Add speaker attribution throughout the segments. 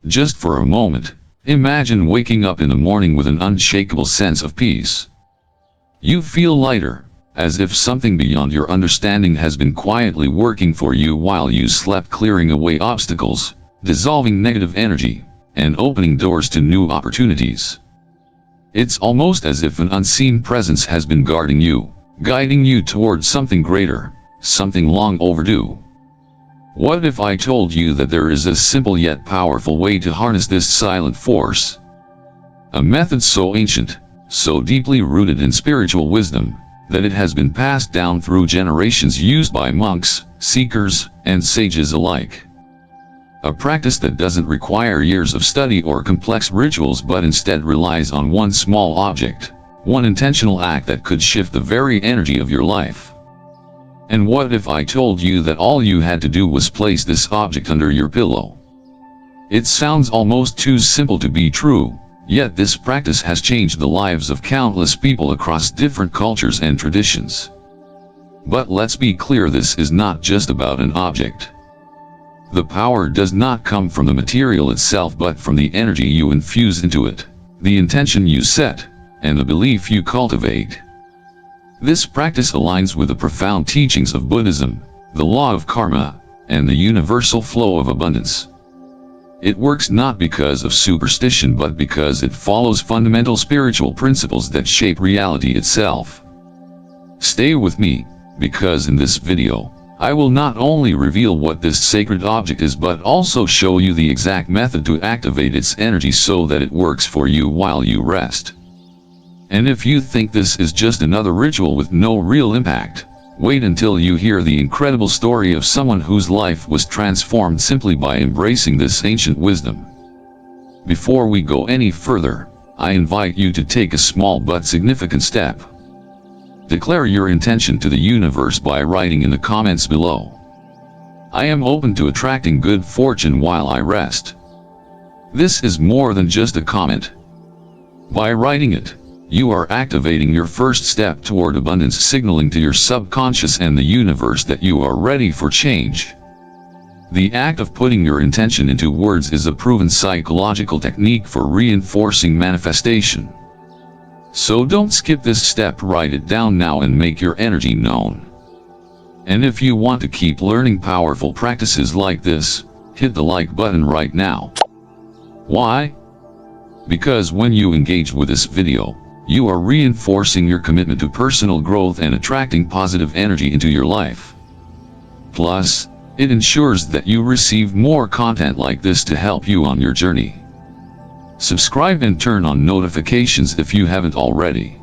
Speaker 1: Just for a moment, imagine waking up in the morning with an unshakable sense of peace. You feel lighter, as if something beyond your understanding has been quietly working for you while you slept, clearing away obstacles, dissolving negative energy, and opening doors to new opportunities. It's almost as if an unseen presence has been guarding you, guiding you towards something greater, something long overdue. What if I told you that there is a simple yet powerful way to harness this silent force? A method so ancient, so deeply rooted in spiritual wisdom, that it has been passed down through generations, used by monks, seekers, and sages alike. A practice that doesn't require years of study or complex rituals, but instead relies on one small object, one intentional act that could shift the very energy of your life. And what if I told you that all you had to do was place this object under your pillow? It sounds almost too simple to be true, yet this practice has changed the lives of countless people across different cultures and traditions. But let's be clear, this is not just about an object. The power does not come from the material itself, but from the energy you infuse into it, the intention you set, and the belief you cultivate. This practice aligns with the profound teachings of Buddhism, the law of karma, and the universal flow of abundance. It works not because of superstition, but because it follows fundamental spiritual principles that shape reality itself. Stay with me, because in this video, I will not only reveal what this sacred object is, but also show you the exact method to activate its energy so that it works for you while you rest. And if you think this is just another ritual with no real impact, wait until you hear the incredible story of someone whose life was transformed simply by embracing this ancient wisdom. Before we go any further, I invite you to take a small but significant step. Declare your intention to the universe by writing in the comments below. I am open to attracting good fortune while I rest. This is more than just a comment. By writing it, you are activating your first step toward abundance, signaling to your subconscious and the universe that you are ready for change. The act of putting your intention into words is a proven psychological technique for reinforcing manifestation. So don't skip this step, write it down now and make your energy known. And if you want to keep learning powerful practices like this, hit the like button right now. Why? Because when you engage with this video, you are reinforcing your commitment to personal growth and attracting positive energy into your life. Plus, it ensures that you receive more content like this to help you on your journey. Subscribe and turn on notifications if you haven't already.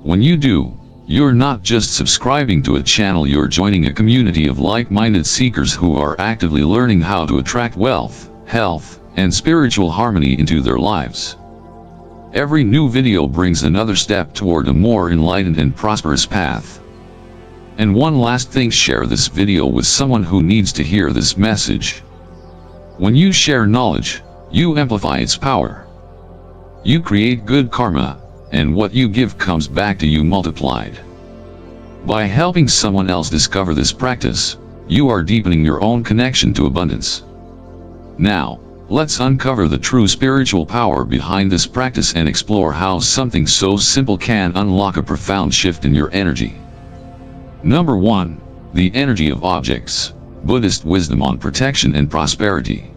Speaker 1: When you do, you're not just subscribing to a channel, you're joining a community of like-minded seekers who are actively learning how to attract wealth, health, and spiritual harmony into their lives. Every new video brings another step toward a more enlightened and prosperous path. And one last thing, share this video with someone who needs to hear this message. When you share knowledge, you amplify its power. You create good karma, and what you give comes back to you multiplied. By helping someone else discover this practice, you are deepening your own connection to abundance. Now, let's uncover the true spiritual power behind this practice and explore how something so simple can unlock a profound shift in your energy. Number 1. The energy of objects. Buddhist wisdom on protection and prosperity.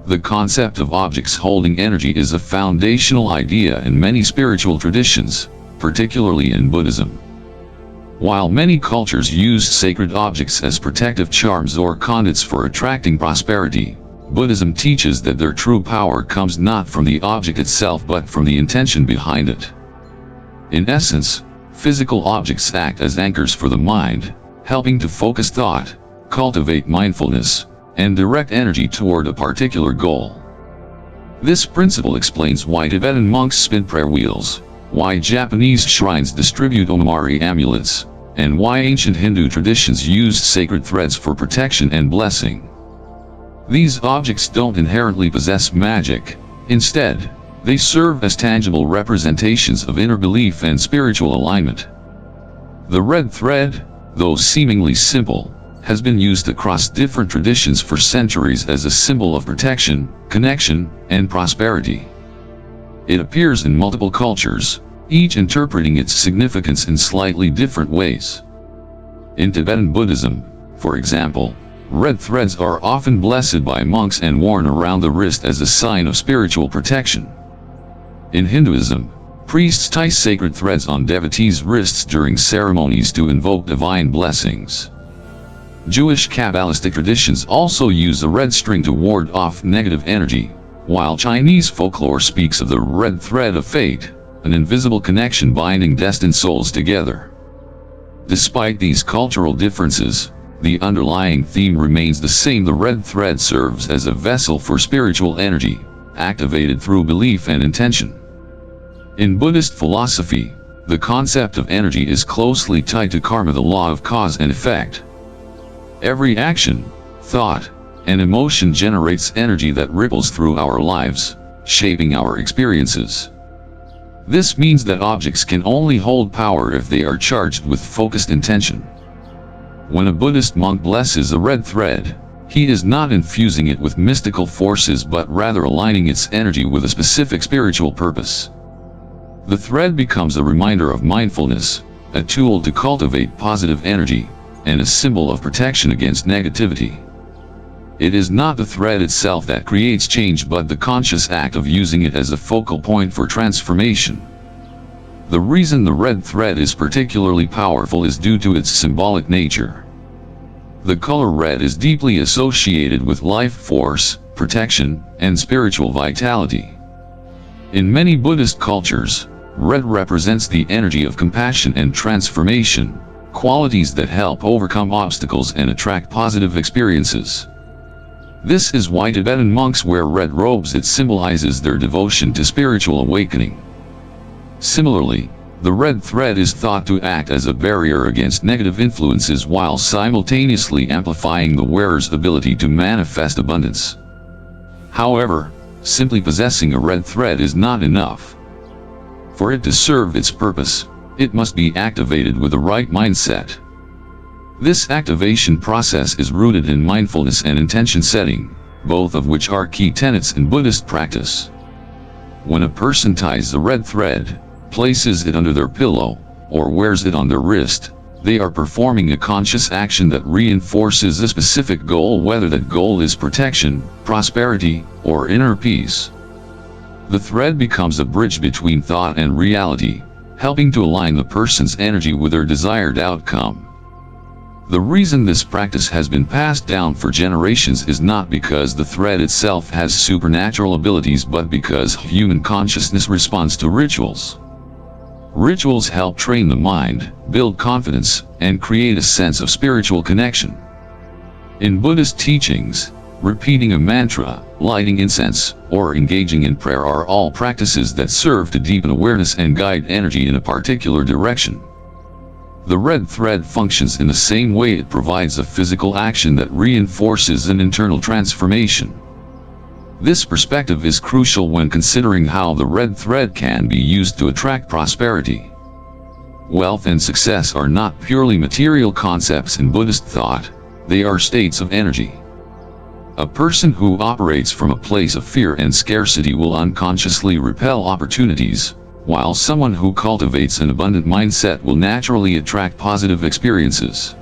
Speaker 1: The concept of objects holding energy is a foundational idea in many spiritual traditions, particularly in Buddhism. While many cultures use sacred objects as protective charms or conduits for attracting prosperity, Buddhism teaches that their true power comes not from the object itself but from the intention behind it. In essence, physical objects act as anchors for the mind, helping to focus thought, cultivate mindfulness, and direct energy toward a particular goal. This principle explains why Tibetan monks spin prayer wheels, why Japanese shrines distribute omari amulets, and why ancient Hindu traditions used sacred threads for protection and blessing. These objects don't inherently possess magic. Instead, they serve as tangible representations of inner belief and spiritual alignment. The red thread, though seemingly simple, has been used across different traditions for centuries as a symbol of protection, connection, and prosperity. It appears in multiple cultures, each interpreting its significance in slightly different ways. In Tibetan Buddhism, for example, red threads are often blessed by monks and worn around the wrist as a sign of spiritual protection. In Hinduism, priests tie sacred threads on devotees' wrists during ceremonies to invoke divine blessings. Jewish Kabbalistic traditions also use a red string to ward off negative energy, while Chinese folklore speaks of the red thread of fate, an invisible connection binding destined souls together. Despite these cultural differences, the underlying theme remains the same. The red thread serves as a vessel for spiritual energy, activated through belief and intention. In Buddhist philosophy, the concept of energy is closely tied to karma, the law of cause and effect. Every action, thought, and emotion generates energy that ripples through our lives, shaping our experiences. This means that objects can only hold power if they are charged with focused intention. When a Buddhist monk blesses a red thread, he is not infusing it with mystical forces but rather aligning its energy with a specific spiritual purpose. The thread becomes a reminder of mindfulness, a tool to cultivate positive energy, and a symbol of protection against negativity. It is not the thread itself that creates change but the conscious act of using it as a focal point for transformation. The reason the red thread is particularly powerful is due to its symbolic nature. The color red is deeply associated with life force, protection, and spiritual vitality. In many Buddhist cultures, red represents the energy of compassion and transformation, qualities that help overcome obstacles and attract positive experiences. This is why Tibetan monks wear red robes. It symbolizes their devotion to spiritual awakening. Similarly, the red thread is thought to act as a barrier against negative influences while simultaneously amplifying the wearer's ability to manifest abundance. However, simply possessing a red thread is not enough. For it to serve its purpose, it must be activated with the right mindset. This activation process is rooted in mindfulness and intention setting, both of which are key tenets in Buddhist practice. When a person ties the red thread, places it under their pillow, or wears it on their wrist, they are performing a conscious action that reinforces a specific goal, whether that goal is protection, prosperity, or inner peace. The thread becomes a bridge between thought and reality, helping to align the person's energy with their desired outcome. The reason this practice has been passed down for generations is not because the thread itself has supernatural abilities but because human consciousness responds to rituals. Rituals help train the mind, build confidence, and create a sense of spiritual connection. In Buddhist teachings, repeating a mantra, lighting incense, or engaging in prayer are all practices that serve to deepen awareness and guide energy in a particular direction. The red thread functions in the same way. It provides a physical action that reinforces an internal transformation. This perspective is crucial when considering how the red thread can be used to attract prosperity. Wealth and success are not purely material concepts in Buddhist thought, they are states of energy. A person who operates from a place of fear and scarcity will unconsciously repel opportunities, while someone who cultivates an abundant mindset will naturally attract positive experiences.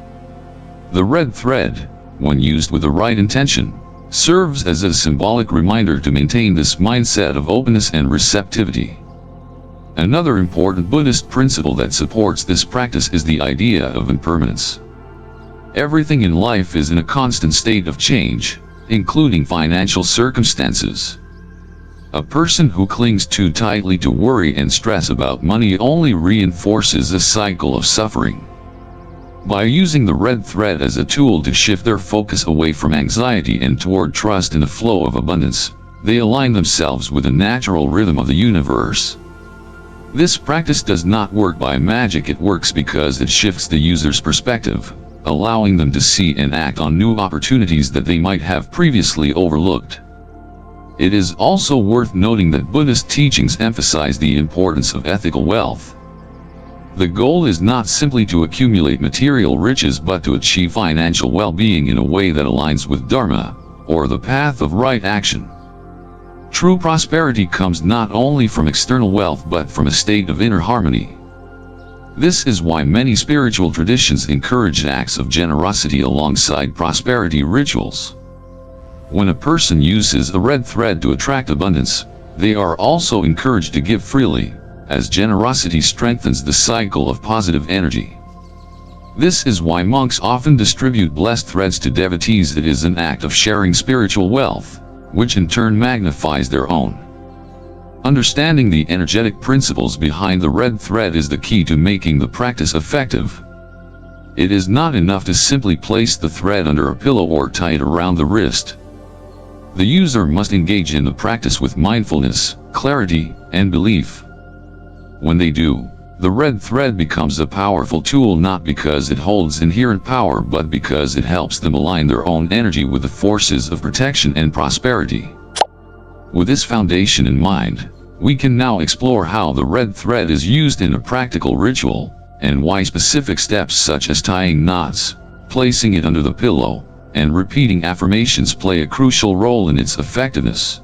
Speaker 1: The red thread, when used with the right intention, serves as a symbolic reminder to maintain this mindset of openness and receptivity. Another important Buddhist principle that supports this practice is the idea of impermanence. Everything in life is in a constant state of change, including financial circumstances. A person who clings too tightly to worry and stress about money only reinforces a cycle of suffering. By using the red thread as a tool to shift their focus away from anxiety and toward trust in the flow of abundance, they align themselves with the natural rhythm of the universe. This practice does not work by magic. It works because it shifts the user's perspective, allowing them to see and act on new opportunities that they might have previously overlooked. It is also worth noting that Buddhist teachings emphasize the importance of ethical wealth. The goal is not simply to accumulate material riches but to achieve financial well-being in a way that aligns with Dharma, or the path of right action. True prosperity comes not only from external wealth but from a state of inner harmony. This is why many spiritual traditions encourage acts of generosity alongside prosperity rituals. When a person uses a red thread to attract abundance, they are also encouraged to give freely, as generosity strengthens the cycle of positive energy. This is why monks often distribute blessed threads to devotees. It is an act of sharing spiritual wealth, which in turn magnifies their own. Understanding the energetic principles behind the red thread is the key to making the practice effective. It is not enough to simply place the thread under a pillow or tie it around the wrist. The user must engage in the practice with mindfulness, clarity, and belief. When they do, the red thread becomes a powerful tool not because it holds inherent power but because it helps them align their own energy with the forces of protection and prosperity. With this foundation in mind, we can now explore how the red thread is used in a practical ritual, and why specific steps such as tying knots, placing it under the pillow, and repeating affirmations play a crucial role in its effectiveness.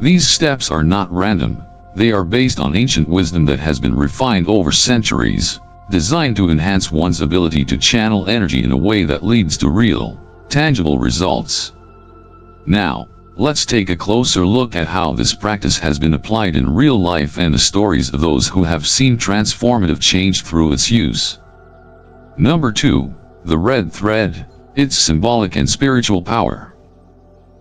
Speaker 1: These steps are not random. They are based on ancient wisdom that has been refined over centuries, designed to enhance one's ability to channel energy in a way that leads to real, tangible results. Now, let's take a closer look at how this practice has been applied in real life and the stories of those who have seen transformative change through its use. Number 2. The red thread, its symbolic and spiritual power.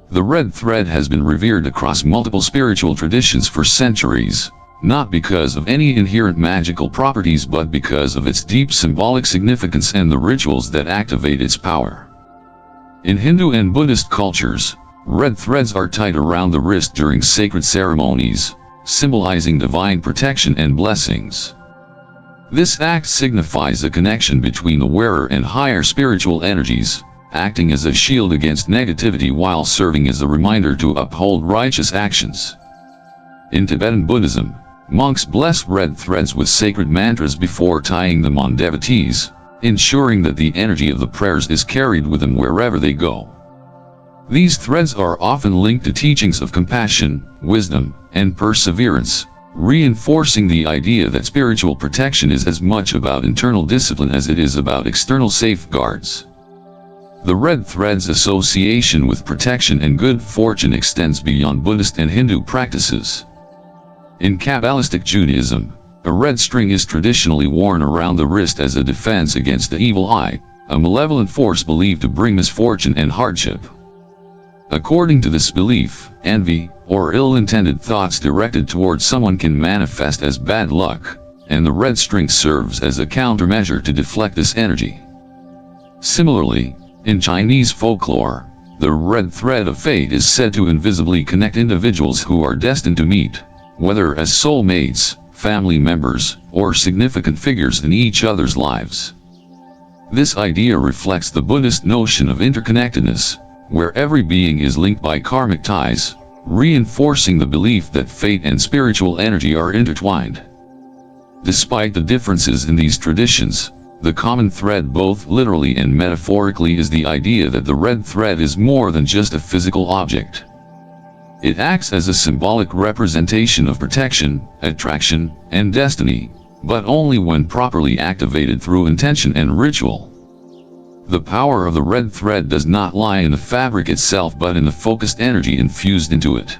Speaker 1: The red thread has been revered across multiple spiritual traditions for centuries, not because of any inherent magical properties but because of its deep symbolic significance and the rituals that activate its power. In Hindu and Buddhist cultures, red threads are tied around the wrist during sacred ceremonies, symbolizing divine protection and blessings. This act signifies a connection between the wearer and higher spiritual energies, acting as a shield against negativity while serving as a reminder to uphold righteous actions. In Tibetan Buddhism, monks bless red threads with sacred mantras before tying them on devotees, ensuring that the energy of the prayers is carried with them wherever they go. These threads are often linked to teachings of compassion, wisdom, and perseverance, reinforcing the idea that spiritual protection is as much about internal discipline as it is about external safeguards. The red thread's association with protection and good fortune extends beyond Buddhist and Hindu practices. In Kabbalistic Judaism, a red string is traditionally worn around the wrist as a defense against the evil eye, a malevolent force believed to bring misfortune and hardship. According to this belief, envy, or ill-intended thoughts directed towards someone can manifest as bad luck, and the red string serves as a countermeasure to deflect this energy. Similarly, in Chinese folklore, the red thread of fate is said to invisibly connect individuals who are destined to meet, whether as soulmates, family members, or significant figures in each other's lives. This idea reflects the Buddhist notion of interconnectedness, where every being is linked by karmic ties, reinforcing the belief that fate and spiritual energy are intertwined. Despite the differences in these traditions, the common thread both literally and metaphorically is the idea that the red thread is more than just a physical object. It acts as a symbolic representation of protection, attraction, and destiny, but only when properly activated through intention and ritual. The power of the red thread does not lie in the fabric itself but in the focused energy infused into it.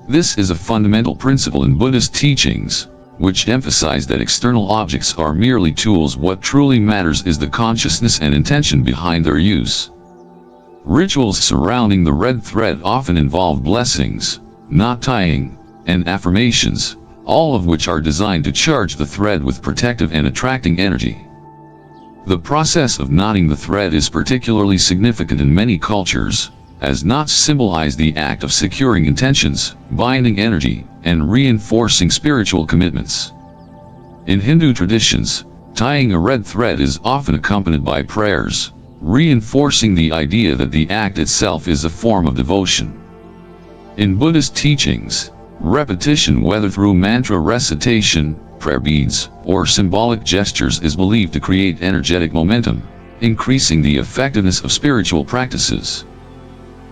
Speaker 1: This is a fundamental principle in Buddhist teachings, which emphasize that external objects are merely tools. What truly matters is the consciousness and intention behind their use. Rituals surrounding the red thread often involve blessings, knot tying, and affirmations, all of which are designed to charge the thread with protective and attracting energy. The process of knotting the thread is particularly significant in many cultures, as knots symbolize the act of securing intentions, binding energy, and reinforcing spiritual commitments. In Hindu traditions, tying a red thread is often accompanied by prayers, reinforcing the idea that the act itself is a form of devotion. In Buddhist teachings, Repetition, whether through mantra recitation, prayer beads, or symbolic gestures, is believed to create energetic momentum, increasing the effectiveness of spiritual practices.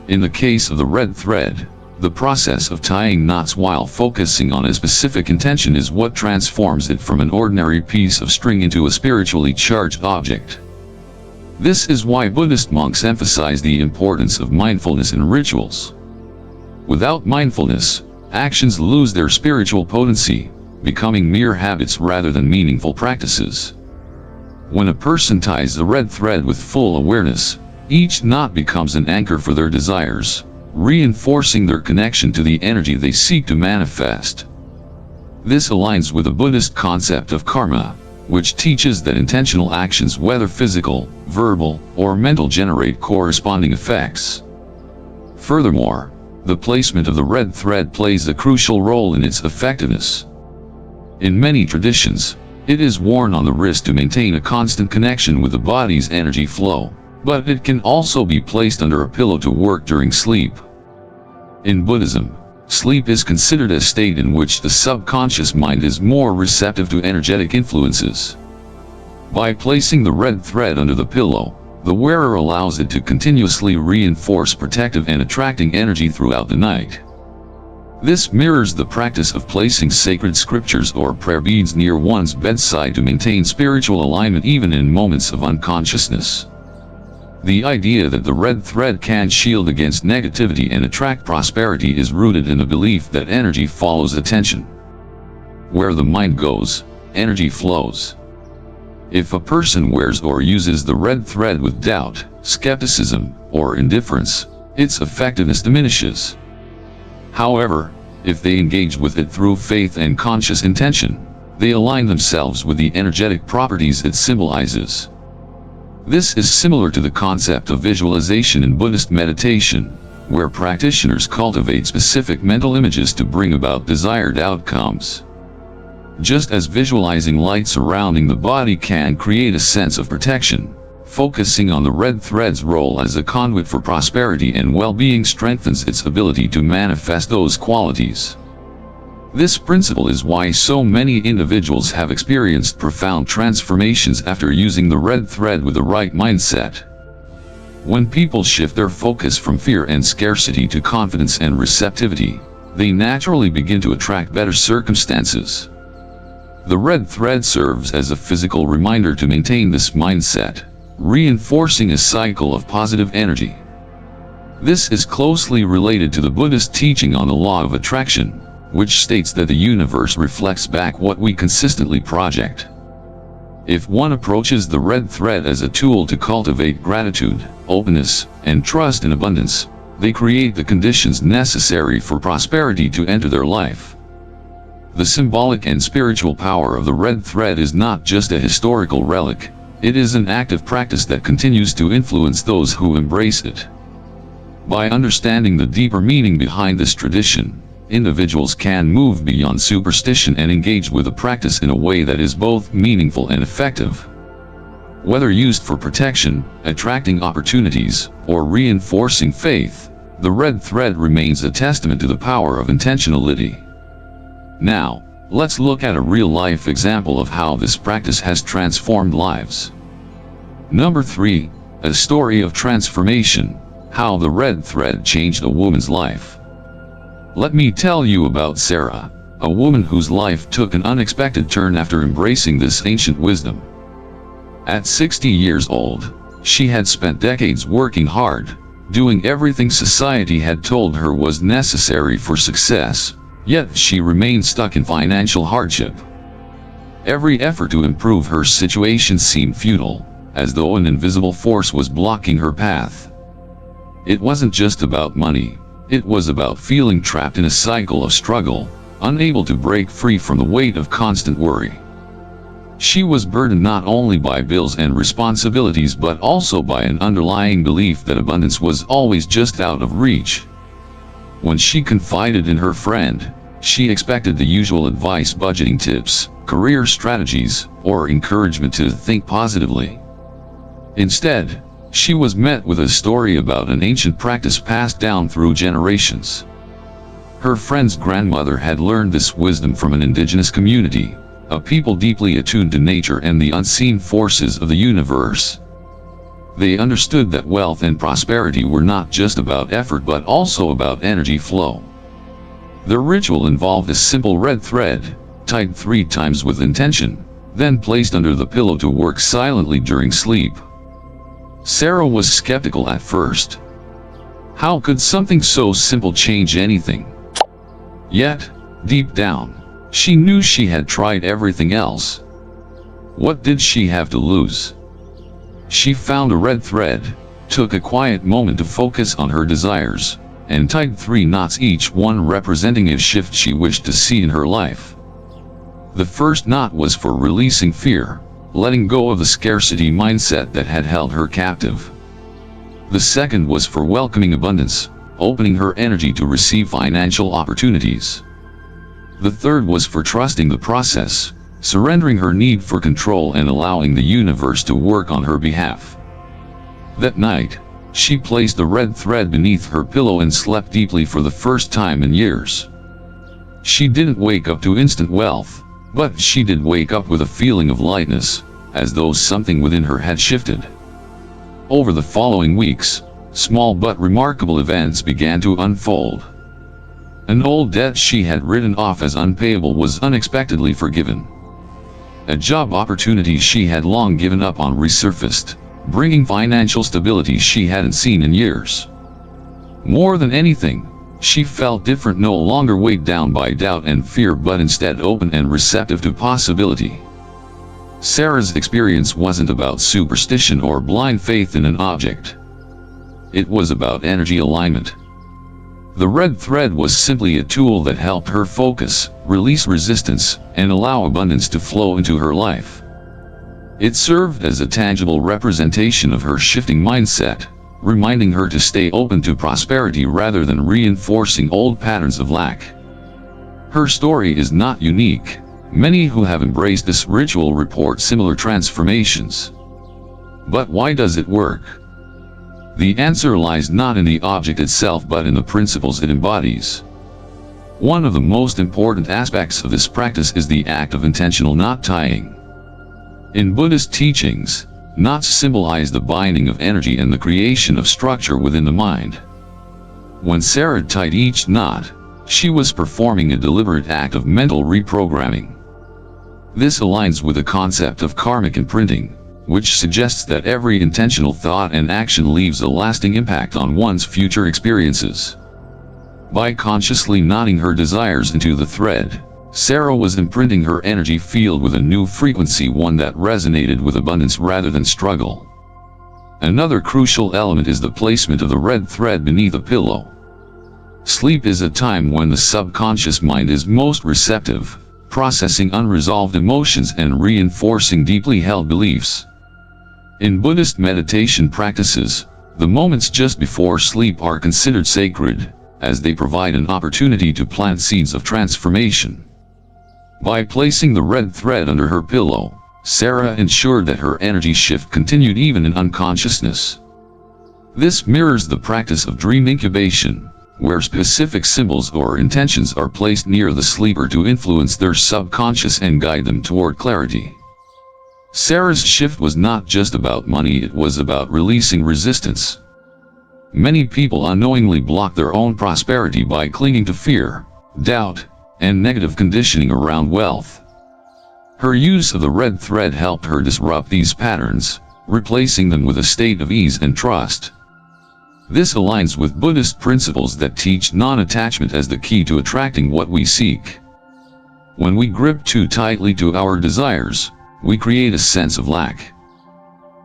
Speaker 1: In the case of the red thread, the process of tying knots while focusing on a specific intention is what transforms it from an ordinary piece of string into a spiritually charged object. This is why Buddhist monks emphasize the importance of mindfulness in rituals. Without mindfulness, actions lose their spiritual potency, becoming mere habits rather than meaningful practices. When a person ties the red thread with full awareness, each knot becomes an anchor for their desires, reinforcing their connection to the energy they seek to manifest. This aligns with the Buddhist concept of karma, which teaches that intentional actions, whether physical, verbal, or mental, generate corresponding effects. Furthermore, the placement of the red thread plays a crucial role in its effectiveness. In many traditions, it is worn on the wrist to maintain a constant connection with the body's energy flow, but it can also be placed under a pillow to work during sleep. In Buddhism, sleep is considered a state in which the subconscious mind is more receptive to energetic influences. By placing the red thread under the pillow, the wearer allows it to continuously reinforce protective and attracting energy throughout the night. This mirrors the practice of placing sacred scriptures or prayer beads near one's bedside to maintain spiritual alignment even in moments of unconsciousness. The idea that the red thread can shield against negativity and attract prosperity is rooted in the belief that energy follows attention. Where the mind goes, energy flows. If a person wears or uses the red thread with doubt, skepticism, or indifference, its effectiveness diminishes. However, if they engage with it through faith and conscious intention, they align themselves with the energetic properties it symbolizes. This is similar to the concept of visualization in Buddhist meditation, where practitioners cultivate specific mental images to bring about desired outcomes. Just as visualizing light surrounding the body can create a sense of protection, focusing on the red thread's role as a conduit for prosperity and well-being strengthens its ability to manifest those qualities. This principle is why so many individuals have experienced profound transformations after using the red thread with the right mindset. When people shift their focus from fear and scarcity to confidence and receptivity, they naturally begin to attract better circumstances. The red thread serves as a physical reminder to maintain this mindset, reinforcing a cycle of positive energy. This is closely related to the Buddhist teaching on the law of attraction, which states that the universe reflects back what we consistently project. If one approaches the red thread as a tool to cultivate gratitude, openness, and trust in abundance, they create the conditions necessary for prosperity to enter their life. The symbolic and spiritual power of the red thread is not just a historical relic, it is an active practice that continues to influence those who embrace it. By understanding the deeper meaning behind this tradition, individuals can move beyond superstition and engage with the practice in a way that is both meaningful and effective. Whether used for protection, attracting opportunities, or reinforcing faith, the red thread remains a testament to the power of intentionality. Now, let's look at a real-life example of how this practice has transformed lives. Number 3, a story of transformation, how the red thread changed a woman's life. Let me tell you about Sarah, a woman whose life took an unexpected turn after embracing this ancient wisdom. At 60 years old, she had spent decades working hard, doing everything society had told her was necessary for success, yet she remained stuck in financial hardship. Every effort to improve her situation seemed futile, as though an invisible force was blocking her path. It wasn't just about money, it was about feeling trapped in a cycle of struggle, unable to break free from the weight of constant worry. She was burdened not only by bills and responsibilities but also by an underlying belief that abundance was always just out of reach. When she confided in her friend, she expected the usual advice: budgeting tips, career strategies, or encouragement to think positively. Instead, she was met with a story about an ancient practice passed down through generations. Her friend's grandmother had learned this wisdom from an indigenous community, a people deeply attuned to nature and the unseen forces of the universe. They understood that wealth and prosperity were not just about effort but also about energy flow. The ritual involved a simple red thread, tied 3 times with intention, then placed under the pillow to work silently during sleep. Sarah was skeptical at first. How could something so simple change anything? Yet, deep down, she knew she had tried everything else. What did she have to lose? She found a red thread, took a quiet moment to focus on her desires, and tied 3 knots, each one representing a shift she wished to see in her life. The first knot was for releasing fear, letting go of the scarcity mindset that had held her captive. The second was for welcoming abundance, opening her energy to receive financial opportunities. The third was for trusting the process, surrendering her need for control and allowing the universe to work on her behalf. That night, she placed the red thread beneath her pillow and slept deeply for the first time in years. She didn't wake up to instant wealth, but she did wake up with a feeling of lightness, as though something within her had shifted. Over the following weeks, small but remarkable events began to unfold. An old debt she had written off as unpayable was unexpectedly forgiven. A job opportunity she had long given up on resurfaced, bringing financial stability she hadn't seen in years. More than anything, she felt different, no longer weighed down by doubt and fear but instead open and receptive to possibility. Sarah's experience wasn't about superstition or blind faith in an object. It was about energy alignment. The red thread was simply a tool that helped her focus, release resistance, and allow abundance to flow into her life. It served as a tangible representation of her shifting mindset, reminding her to stay open to prosperity rather than reinforcing old patterns of lack. Her story is not unique. Many who have embraced this ritual report similar transformations. But why does it work? The answer lies not in the object itself but in the principles it embodies. One of the most important aspects of this practice is the act of intentional knot tying. In Buddhist teachings, knots symbolize the binding of energy and the creation of structure within the mind. When Sarah tied each knot, she was performing a deliberate act of mental reprogramming. This aligns with the concept of karmic imprinting, which suggests that every intentional thought and action leaves a lasting impact on one's future experiences. By consciously knotting her desires into the thread, Sarah was imprinting her energy field with a new frequency, one that resonated with abundance rather than struggle. Another crucial element is the placement of the red thread beneath a pillow. Sleep is a time when the subconscious mind is most receptive, processing unresolved emotions and reinforcing deeply held beliefs. In Buddhist meditation practices, the moments just before sleep are considered sacred, as they provide an opportunity to plant seeds of transformation. By placing the red thread under her pillow, Sarah ensured that her energy shift continued even in unconsciousness. This mirrors the practice of dream incubation, where specific symbols or intentions are placed near the sleeper to influence their subconscious and guide them toward clarity. Sarah's shift was not just about money, it was about releasing resistance. Many people unknowingly block their own prosperity by clinging to fear, doubt, and negative conditioning around wealth. Her use of the red thread helped her disrupt these patterns, replacing them with a state of ease and trust. This aligns with Buddhist principles that teach non-attachment as the key to attracting what we seek. When we grip too tightly to our desires, we create a sense of lack.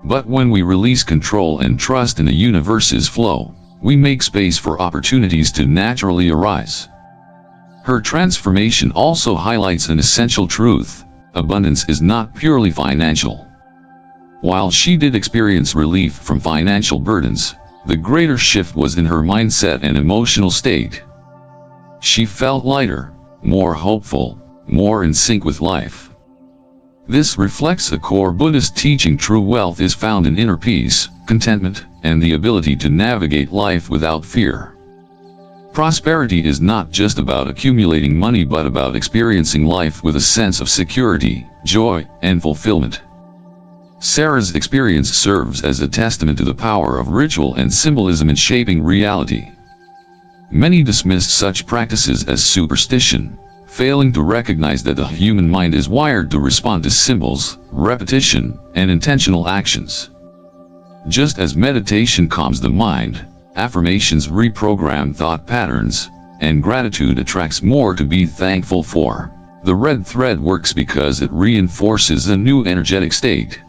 Speaker 1: But when we release control and trust in the universe's flow, we make space for opportunities to naturally arise. Her transformation also highlights an essential truth: abundance is not purely financial. While she did experience relief from financial burdens, the greater shift was in her mindset and emotional state. She felt lighter, more hopeful, more in sync with life. This reflects a core Buddhist teaching: true wealth is found in inner peace, contentment, and the ability to navigate life without fear. Prosperity is not just about accumulating money but about experiencing life with a sense of security, joy, and fulfillment. Sarah's experience serves as a testament to the power of ritual and symbolism in shaping reality. Many dismiss such practices as superstition, failing to recognize that the human mind is wired to respond to symbols, repetition, and intentional actions. Just as meditation calms the mind, affirmations reprogram thought patterns, and gratitude attracts more to be thankful for. The red thread works because it reinforces a new energetic state.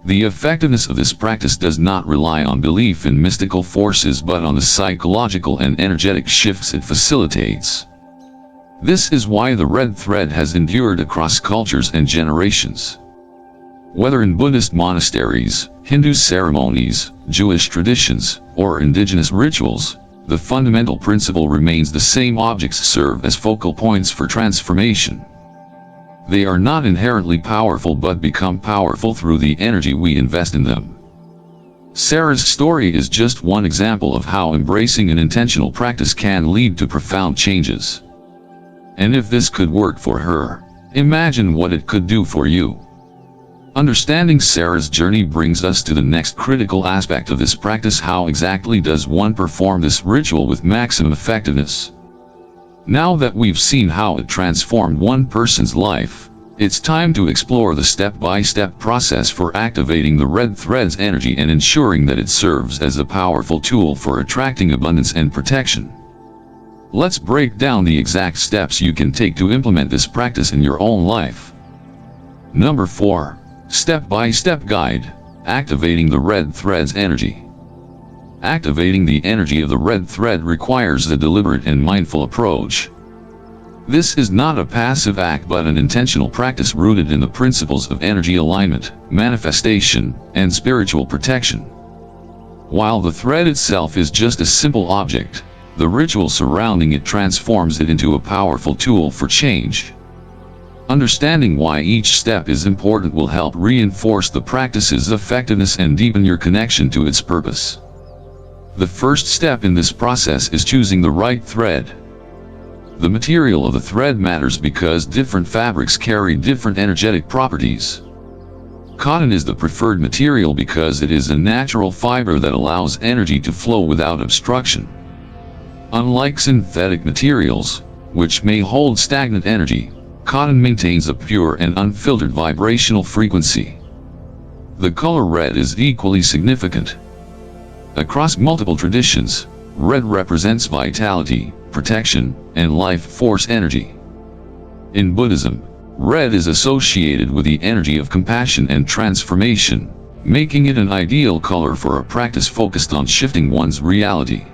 Speaker 1: The effectiveness of this practice does not rely on belief in mystical forces but on the psychological and energetic shifts it facilitates. This is why the red thread has endured across cultures and generations. Whether in Buddhist monasteries, Hindu ceremonies, Jewish traditions, or indigenous rituals, the fundamental principle remains the same: objects serve as focal points for transformation. They are not inherently powerful but become powerful through the energy we invest in them. Sarah's story is just one example of how embracing an intentional practice can lead to profound changes. And if this could work for her, imagine what it could do for you. Understanding Sarah's journey brings us to the next critical aspect of this practice: how exactly does one perform this ritual with maximum effectiveness? Now that we've seen how it transformed one person's life, it's time to explore the step-by-step process for activating the red thread's energy and ensuring that it serves as a powerful tool for attracting abundance and protection. Let's break down the exact steps you can take to implement this practice in your own life. Number 4. Step-by-step guide, activating the red thread's energy. Activating the energy of the red thread requires a deliberate and mindful approach. This is not a passive act but an intentional practice rooted in the principles of energy alignment, manifestation, and spiritual protection. While the thread itself is just a simple object, the ritual surrounding it transforms it into a powerful tool for change. Understanding why each step is important will help reinforce the practice's effectiveness and deepen your connection to its purpose. The first step in this process is choosing the right thread. The material of the thread matters because different fabrics carry different energetic properties. Cotton is the preferred material because it is a natural fiber that allows energy to flow without obstruction. Unlike synthetic materials, which may hold stagnant energy, cotton maintains a pure and unfiltered vibrational frequency. The color red is equally significant. Across multiple traditions, red represents vitality, protection, and life force energy. In Buddhism, red is associated with the energy of compassion and transformation, making it an ideal color for a practice focused on shifting one's reality.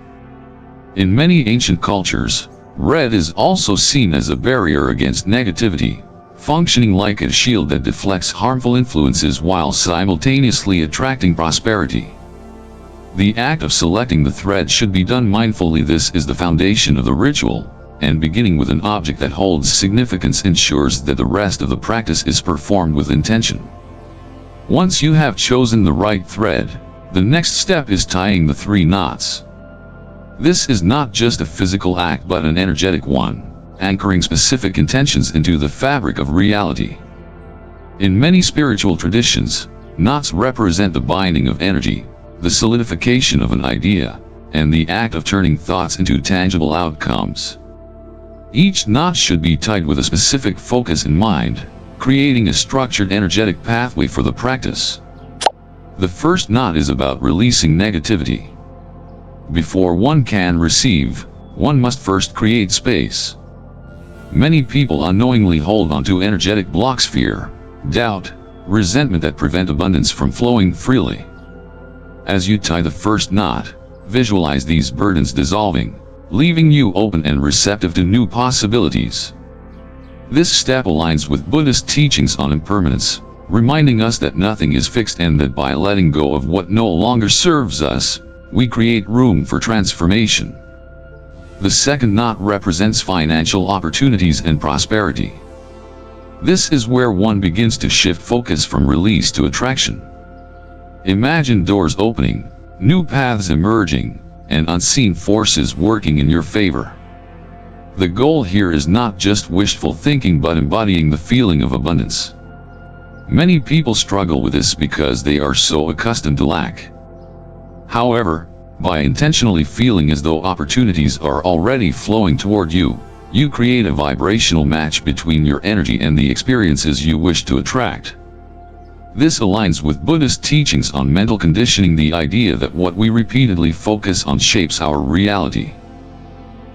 Speaker 1: In many ancient cultures, red is also seen as a barrier against negativity, functioning like a shield that deflects harmful influences while simultaneously attracting prosperity. The act of selecting the thread should be done mindfully. This is the foundation of the ritual, and beginning with an object that holds significance ensures that the rest of the practice is performed with intention. Once you have chosen the right thread, the next step is tying the 3 knots. This is not just a physical act but an energetic one, anchoring specific intentions into the fabric of reality. In many spiritual traditions, knots represent the binding of energy, the solidification of an idea, and the act of turning thoughts into tangible outcomes. Each knot should be tied with a specific focus in mind, creating a structured energetic pathway for the practice. The first knot is about releasing negativity. Before one can receive, one must first create space. Many people unknowingly hold onto energetic blocks: fear, doubt, resentment that prevent abundance from flowing freely. As you tie the first knot, visualize these burdens dissolving, leaving you open and receptive to new possibilities. This step aligns with Buddhist teachings on impermanence, reminding us that nothing is fixed and that by letting go of what no longer serves us, we create room for transformation. The second knot represents financial opportunities and prosperity. This is where one begins to shift focus from release to attraction. Imagine doors opening, new paths emerging, and unseen forces working in your favor. The goal here is not just wishful thinking but embodying the feeling of abundance. Many people struggle with this because they are so accustomed to lack. However, by intentionally feeling as though opportunities are already flowing toward you, you create a vibrational match between your energy and the experiences you wish to attract. This aligns with Buddhist teachings on mental conditioning, the idea that what we repeatedly focus on shapes our reality.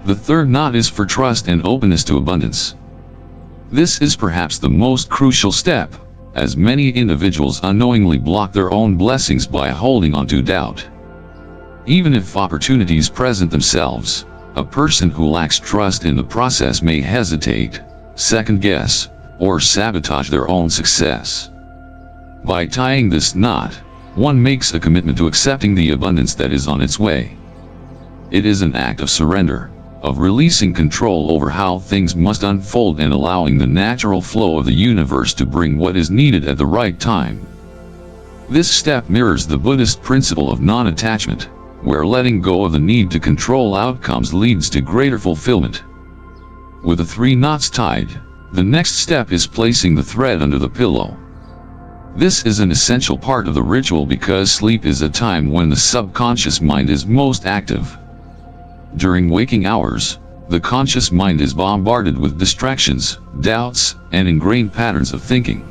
Speaker 1: The third knot is for trust and openness to abundance. This is perhaps the most crucial step, as many individuals unknowingly block their own blessings by holding on to doubt. Even if opportunities present themselves, a person who lacks trust in the process may hesitate, second-guess, or sabotage their own success. By tying this knot, one makes a commitment to accepting the abundance that is on its way. It is an act of surrender, of releasing control over how things must unfold and allowing the natural flow of the universe to bring what is needed at the right time. This step mirrors the Buddhist principle of non-attachment, where letting go of the need to control outcomes leads to greater fulfillment. With the three knots tied, the next step is placing the thread under the pillow. This is an essential part of the ritual because sleep is a time when the subconscious mind is most active. During waking hours, the conscious mind is bombarded with distractions, doubts, and ingrained patterns of thinking.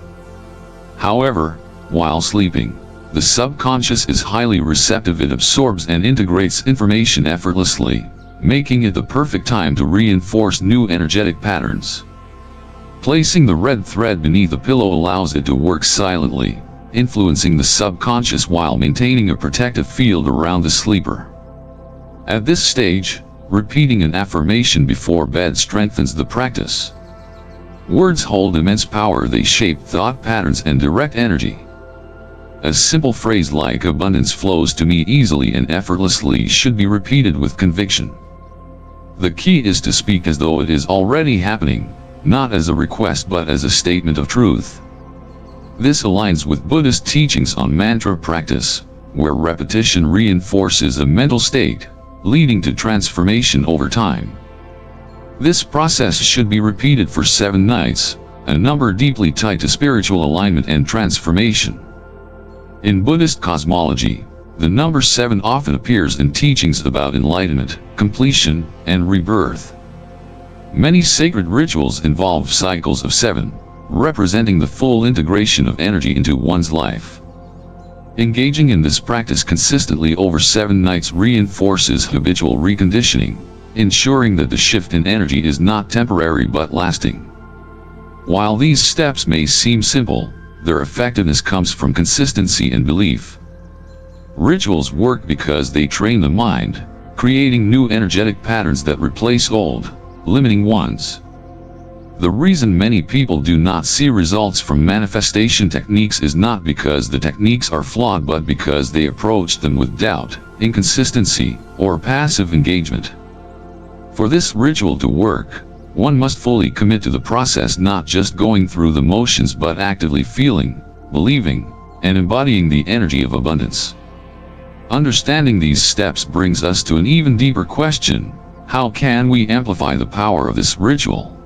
Speaker 1: However, while sleeping, the subconscious is highly receptive. It absorbs and integrates information effortlessly, making it the perfect time to reinforce new energetic patterns. Placing the red thread beneath the pillow allows it to work silently, influencing the subconscious while maintaining a protective field around the sleeper. At this stage, repeating an affirmation before bed strengthens the practice. Words hold immense power. They shape thought patterns and direct energy. A simple phrase like "abundance flows to me easily and effortlessly" should be repeated with conviction. The key is to speak as though it is already happening, not as a request but as a statement of truth. This aligns with Buddhist teachings on mantra practice, where repetition reinforces a mental state, leading to transformation over time. This process should be repeated for 7 nights, a number deeply tied to spiritual alignment and transformation. In Buddhist cosmology, the number 7 often appears in teachings about enlightenment, completion, and rebirth. Many sacred rituals involve cycles of 7, representing the full integration of energy into one's life. Engaging in this practice consistently over 7 nights reinforces habitual reconditioning, ensuring that the shift in energy is not temporary but lasting. While these steps may seem simple, their effectiveness comes from consistency and belief. Rituals work because they train the mind, creating new energetic patterns that replace old, limiting ones. The reason many people do not see results from manifestation techniques is not because the techniques are flawed but because they approach them with doubt, inconsistency, or passive engagement. For this ritual to work, one must fully commit to the process, not just going through the motions but actively feeling, believing, and embodying the energy of abundance. Understanding these steps brings us to an even deeper question: how can we amplify the power of this ritual?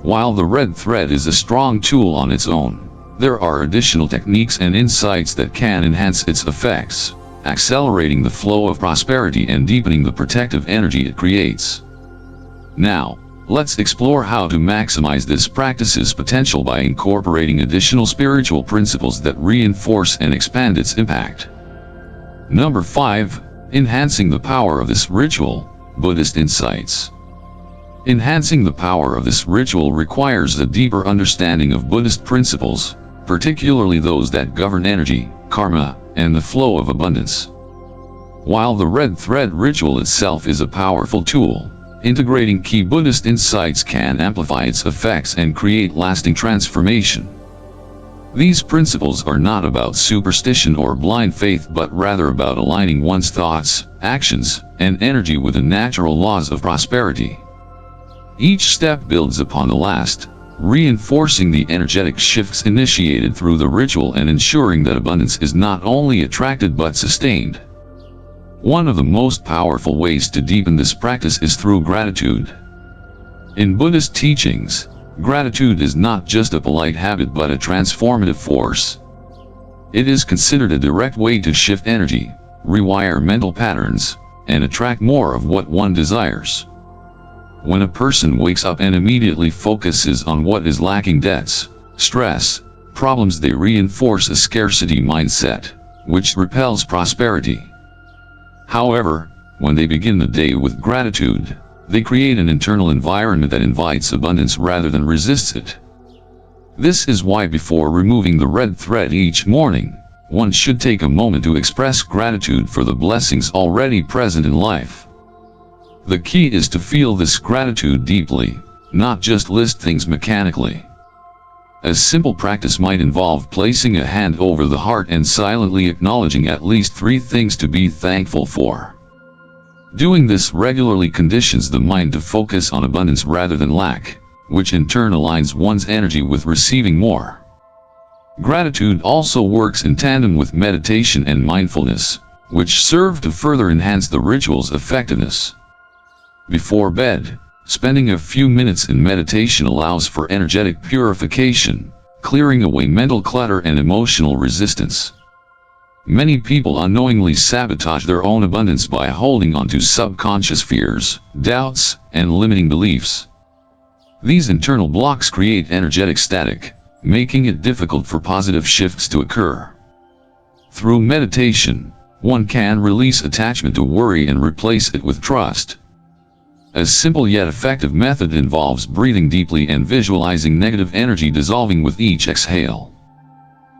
Speaker 1: While the red thread is a strong tool on its own, there are additional techniques and insights that can enhance its effects, accelerating the flow of prosperity and deepening the protective energy it creates. Now, let's explore how to maximize this practice's potential by incorporating additional spiritual principles that reinforce and expand its impact. Number 5. Enhancing the power of this ritual, Buddhist insights. Enhancing the power of this ritual requires a deeper understanding of Buddhist principles, particularly those that govern energy, karma, and the flow of abundance. While the red thread ritual itself is a powerful tool, integrating key Buddhist insights can amplify its effects and create lasting transformation. These principles are not about superstition or blind faith but rather about aligning one's thoughts, actions, and energy with the natural laws of prosperity. Each step builds upon the last, reinforcing the energetic shifts initiated through the ritual and ensuring that abundance is not only attracted but sustained. One of the most powerful ways to deepen this practice is through gratitude. In Buddhist teachings, gratitude is not just a polite habit but a transformative force. It is considered a direct way to shift energy, rewire mental patterns, and attract more of what one desires. When a person wakes up and immediately focuses on what is lacking, debts, stress, problems, they reinforce a scarcity mindset, which repels prosperity. However, when they begin the day with gratitude, they create an internal environment that invites abundance rather than resists it. This is why before removing the red thread each morning, one should take a moment to express gratitude for the blessings already present in life. The key is to feel this gratitude deeply, not just list things mechanically. A simple practice might involve placing a hand over the heart and silently acknowledging at least 3 things to be thankful for. Doing this regularly conditions the mind to focus on abundance rather than lack, which in turn aligns one's energy with receiving more. Gratitude also works in tandem with meditation and mindfulness, which serve to further enhance the ritual's effectiveness. Before bed, spending a few minutes in meditation allows for energetic purification, clearing away mental clutter and emotional resistance. Many people unknowingly sabotage their own abundance by holding on to subconscious fears, doubts, and limiting beliefs. These internal blocks create energetic static, making it difficult for positive shifts to occur. Through meditation, one can release attachment to worry and replace it with trust. A simple yet effective method involves breathing deeply and visualizing negative energy dissolving with each exhale.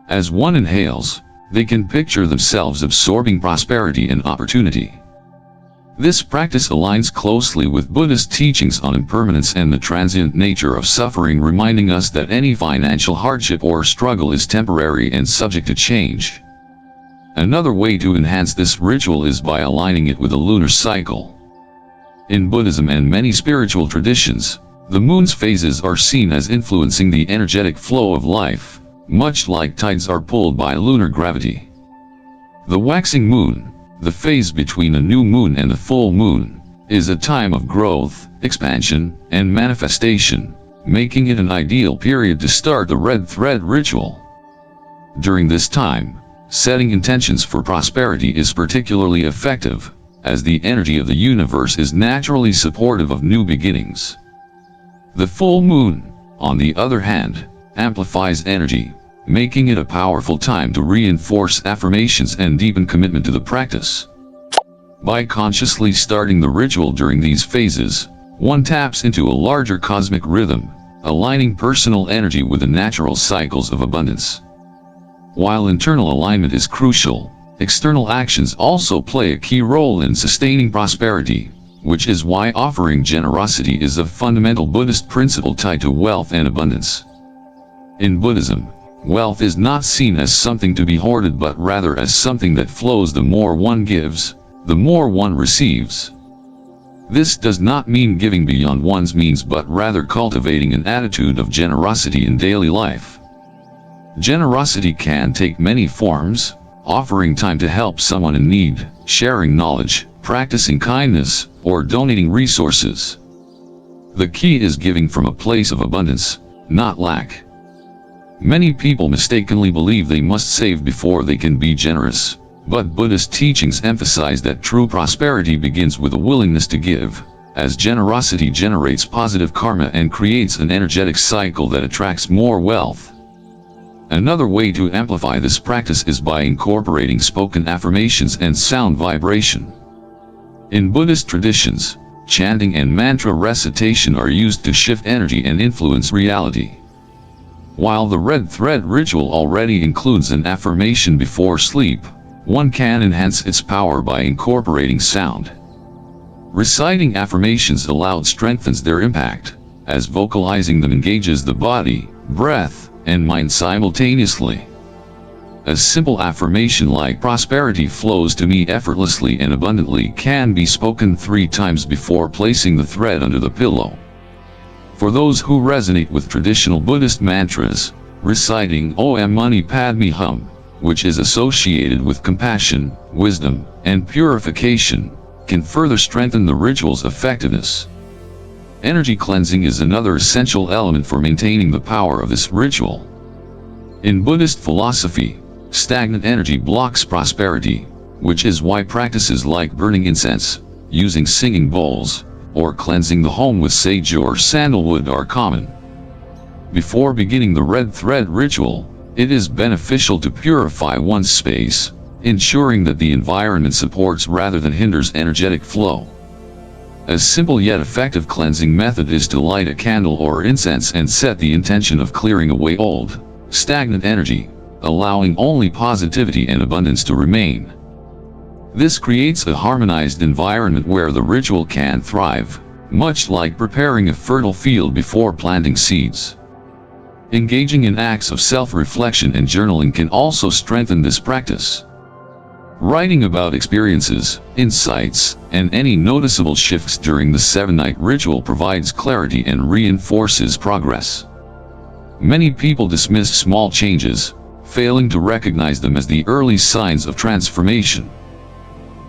Speaker 1: As one inhales, they can picture themselves absorbing prosperity and opportunity. This practice aligns closely with Buddhist teachings on impermanence and the transient nature of suffering, reminding us that any financial hardship or struggle is temporary and subject to change. Another way to enhance this ritual is by aligning it with a lunar cycle. In Buddhism and many spiritual traditions, the moon's phases are seen as influencing the energetic flow of life, much like tides are pulled by lunar gravity. The waxing moon, the phase between a new moon and the full moon, is a time of growth, expansion, and manifestation, making it an ideal period to start the red thread ritual. During this time, setting intentions for prosperity is particularly effective, as the energy of the universe is naturally supportive of new beginnings. The full moon, on the other hand, amplifies energy, making it a powerful time to reinforce affirmations and deepen commitment to the practice. By consciously starting the ritual during these phases, one taps into a larger cosmic rhythm, aligning personal energy with the natural cycles of abundance. While internal alignment is crucial, external actions also play a key role in sustaining prosperity, which is why offering generosity is a fundamental Buddhist principle tied to wealth and abundance. In Buddhism, wealth is not seen as something to be hoarded but rather as something that flows. The more one gives, the more one receives. This does not mean giving beyond one's means but rather cultivating an attitude of generosity in daily life. Generosity can take many forms: offering time to help someone in need, sharing knowledge, practicing kindness, or donating resources. The key is giving from a place of abundance, not lack. Many people mistakenly believe they must save before they can be generous, but Buddhist teachings emphasize that true prosperity begins with a willingness to give, as generosity generates positive karma and creates an energetic cycle that attracts more wealth. Another way to amplify this practice is by incorporating spoken affirmations and sound vibration. In Buddhist traditions, chanting and mantra recitation are used to shift energy and influence reality. While the red thread ritual already includes an affirmation before sleep, one can enhance its power by incorporating sound. Reciting affirmations aloud strengthens their impact, as vocalizing them engages the body, breath, and mind simultaneously. A simple affirmation like "prosperity flows to me effortlessly and abundantly" can be spoken 3 times before placing the thread under the pillow. For those who resonate with traditional Buddhist mantras, reciting Om Mani Padme Hum which is associated with compassion, wisdom, and purification, can further strengthen the ritual's effectiveness. Energy cleansing is another essential element for maintaining the power of this ritual. In Buddhist philosophy, stagnant energy blocks prosperity, which is why practices like burning incense, using singing bowls, or cleansing the home with sage or sandalwood are common. Before beginning the red thread ritual, it is beneficial to purify one's space, ensuring that the environment supports rather than hinders energetic flow. A simple yet effective cleansing method is to light a candle or incense and set the intention of clearing away old, stagnant energy, allowing only positivity and abundance to remain. This creates a harmonized environment where the ritual can thrive, much like preparing a fertile field before planting seeds. Engaging in acts of self-reflection and journaling can also strengthen this practice. Writing about experiences, insights, and any noticeable shifts during the 7-night ritual provides clarity and reinforces progress. Many people dismiss small changes, failing to recognize them as the early signs of transformation.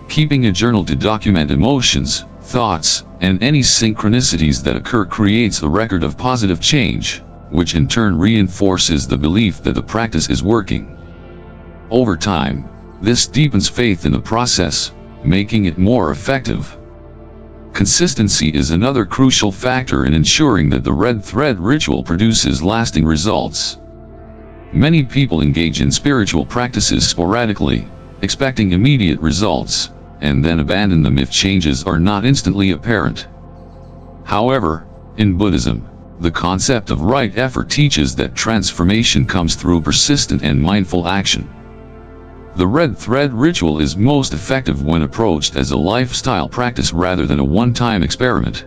Speaker 1: Keeping a journal to document emotions, thoughts, and any synchronicities that occur creates a record of positive change, which in turn reinforces the belief that the practice is working. Over time, this deepens faith in the process, making it more effective. Consistency is another crucial factor in ensuring that the red thread ritual produces lasting results. Many people engage in spiritual practices sporadically, expecting immediate results, and then abandon them if changes are not instantly apparent. However, in Buddhism, the concept of right effort teaches that transformation comes through persistent and mindful action. The red thread ritual is most effective when approached as a lifestyle practice rather than a one-time experiment.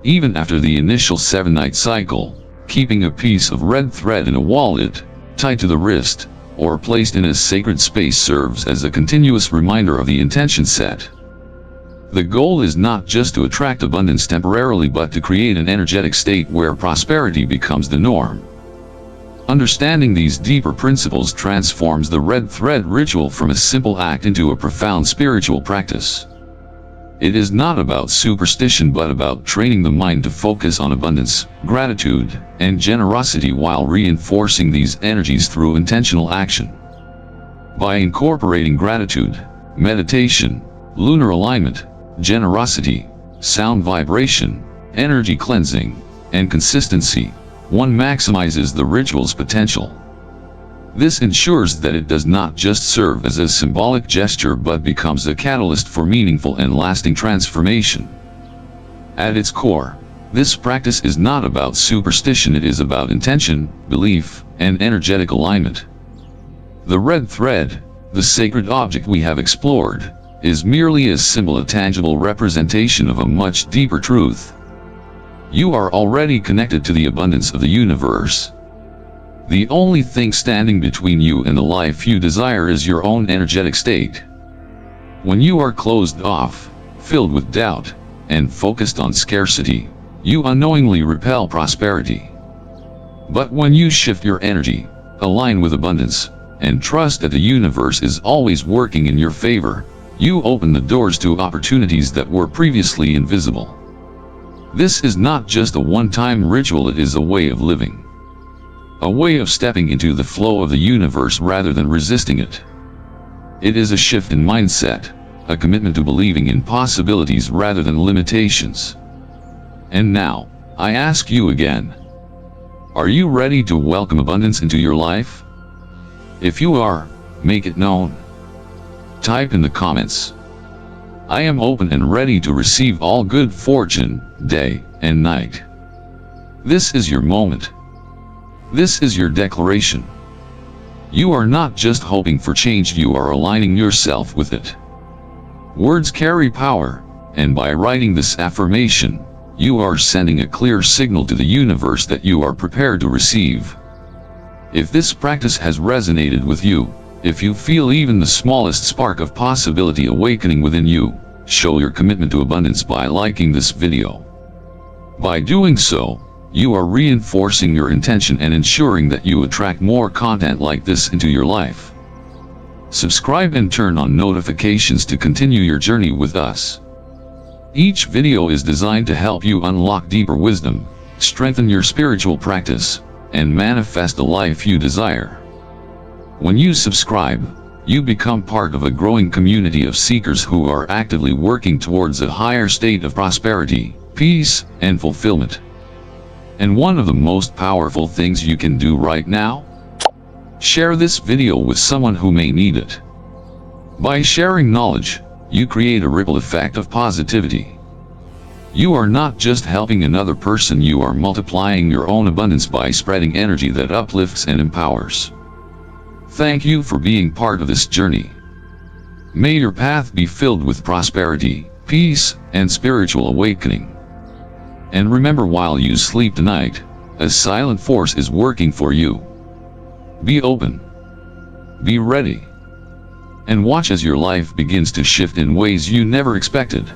Speaker 1: Even after the initial 7-night cycle, keeping a piece of red thread in a wallet, tied to the wrist, or placed in a sacred space serves as a continuous reminder of the intention set. The goal is not just to attract abundance temporarily but to create an energetic state where prosperity becomes the norm. Understanding these deeper principles transforms the red thread ritual from a simple act into a profound spiritual practice. It is not about superstition but about training the mind to focus on abundance, gratitude, and generosity while reinforcing these energies through intentional action. By incorporating gratitude, meditation, lunar alignment, generosity, sound vibration, energy cleansing, and consistency, one maximizes the ritual's potential. This ensures that it does not just serve as a symbolic gesture but becomes a catalyst for meaningful and lasting transformation. At its core, this practice is not about superstition, it is about intention, belief, and energetic alignment. The red thread, the sacred object we have explored, is merely a symbol, a tangible representation of a much deeper truth. You are already connected to the abundance of the universe. The only thing standing between you and the life you desire is your own energetic state. When you are closed off, filled with doubt, and focused on scarcity, you unknowingly repel prosperity. But when you shift your energy, align with abundance, and trust that the universe is always working in your favor, you open the doors to opportunities that were previously invisible. This is not just a one-time ritual, it is a way of living. A way of stepping into the flow of the universe rather than resisting it. It is a shift in mindset, a commitment to believing in possibilities rather than limitations. And now, I ask you again. Are you ready to welcome abundance into your life? If you are, make it known. Type in the comments. I am open and ready to receive all good fortune, day and night. This is your moment. This is your declaration. You are not just hoping for change, you are aligning yourself with it. Words carry power, and by writing this affirmation, you are sending a clear signal to the universe that you are prepared to receive. If this practice has resonated with you, if you feel even the smallest spark of possibility awakening within you, show your commitment to abundance by liking this video. By doing so, you are reinforcing your intention and ensuring that you attract more content like this into your life. Subscribe and turn on notifications to continue your journey with us. Each video is designed to help you unlock deeper wisdom, strengthen your spiritual practice, and manifest the life you desire. When you subscribe, you become part of a growing community of seekers who are actively working towards a higher state of prosperity, peace, and fulfillment. And one of the most powerful things you can do right now? Share this video with someone who may need it. By sharing knowledge, you create a ripple effect of positivity. You are not just helping another person, you are multiplying your own abundance by spreading energy that uplifts and empowers. Thank you for being part of this journey. May your path be filled with prosperity, peace, and spiritual awakening. And remember, while you sleep tonight, a silent force is working for you. Be open. Be ready. And watch as your life begins to shift in ways you never expected.